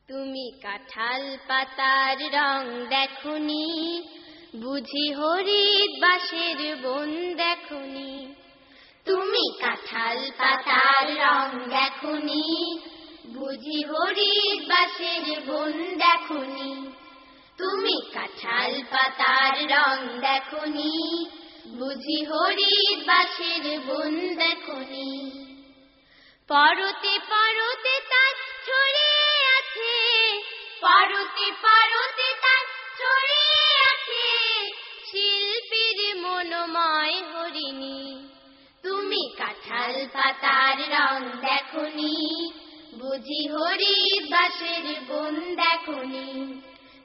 তুমি কাঁঠাল পাতার রং দেখোনি, বুঝি হরিৎ বাঁশের বন দেখোনি। তুমি কাঁঠাল পাতার রং দেখোনি, বুঝি হরিৎ বাঁশের বন দেখোনি। তুমি কাঁঠাল পাতার রং দেখোনি, বুঝি হরিৎ বাঁশের বন দেখোনি। পরতে পরতে তার ছড়িয়ে আছে, পরতে পরতে তার ছড়িয়ে আছে শিল্পীর মনোময় হরিণী। তুমি কাঁঠাল পাতার রং দেখোনি, বুঝি হরিৎ বাঁশের বন দেখোনি।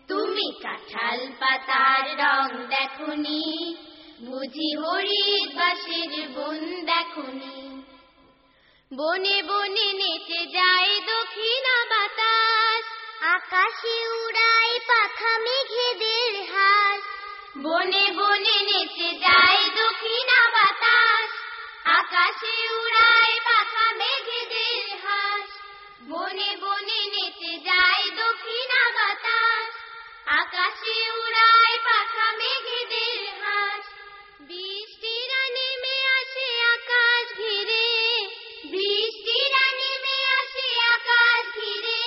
তুমি কাঁঠাল পাতার রং দেখোনি, বুঝি হরিৎ বাঁশের বন দেখোনি। বনে বনে নেচে যায় দক্ষিণা বাতাস, আকাশে উড়ায় পাখা মেঘেদের হাস। বনে বনে নেচে যায় দক্ষিণা বাতাস, আকাশে উড়ায় পাখা মেঘেদের হাস। বনে বনে নেচে যায় দক্ষিণা বাতাস, আকাশে উড়ায় পাখা মেঘেদের হাস। বৃষ্টিরা নেমে আসে আকাশ ঘিরে, বৃষ্টিরা নেমে আসে আকাশ ঘিরে।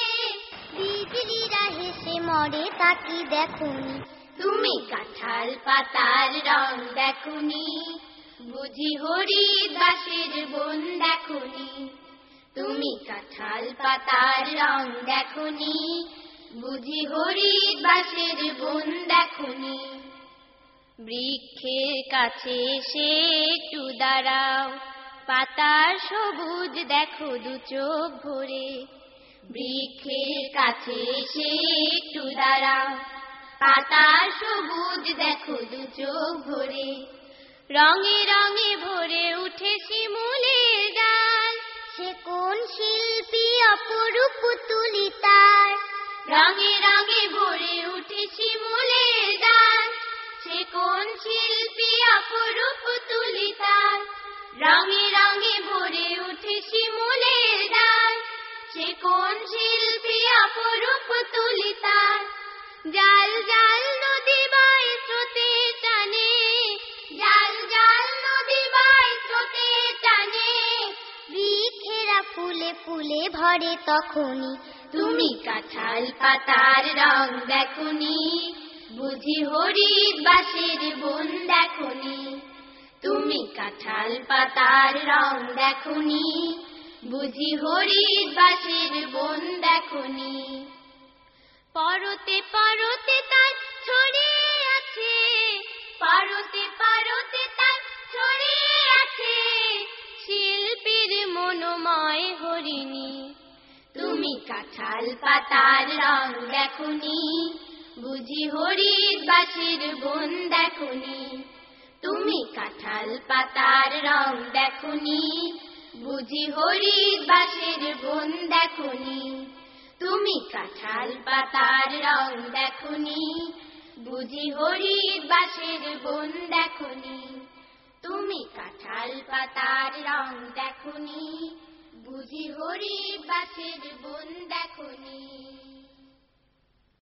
বিজলিরা হেসে মরে তাকি দেখোনি। তুমি কাঁঠাল পাতার রং দেখোনি, বুঝি হরিৎ বাঁশের বন দেখোনি। তুমি কাঁঠাল পাতার রং দেখোনি, বুঝি হরিৎ বাঁশের বন দেখোনি। বৃক্ষের কাছে এসে একটু দাঁড়াও, পাতার সবুজ দেখো দু চোখ ভরে। বৃক্ষের কাছে এসে একটু দাঁড়াও, পাতার সবুজ দেখো দু চোখ ভরে। রঙে রঙে ভরে উঠে শিমুলের ডাল, সে কোন শিল্পী অপরূপ তুলি তার। রঙে রঙে ভরে উঠে শিমুলের ডাল, সে কোন শিল্পী অপরূপ তুলি তার। রঙে রঙে ভরে উঠে শিমুলের ডাল, সে কোন শিল্পী অপরূপ তুলি তার। জাল জাল নদী বায় স্রোতে টানে, জাল জাল নদী বায় স্রোতে টানে। বৃক্ষেরা ফুলে ফুলে ভরে তখনই। তুমি কাঁঠাল পাতার রং দেখোনি, বুঝি হরিৎ বাঁশের বন দেখোনি। তুমি কাঁঠাল পাতার রং দেখোনি, বুঝি হরিৎ বাঁশের বন দেখোনি। পরতে পরতে তার ছড়িয়ে আছে, পরতে পরতে তার ছড়িয়ে আছে শিল্পীর মনোময় হরিণী। তুমি কাঁঠাল পাতার রং দেখোনি, বুঝি হরিৎ বাঁশের বন দেখোনি। তুমি কাঁঠাল পাতার রং দেখোনি, বুঝি হরিৎ বাঁশের বন দেখোনি। তুমি কাঁঠাল পাতার রং দেখোনি, বুঝি হরিৎ বাঁশের বন দেখোনি। তুমি কাঁঠাল পাতার রং দেখোনি, বুঝি হরিৎ বাঁশের বন দেখোনি।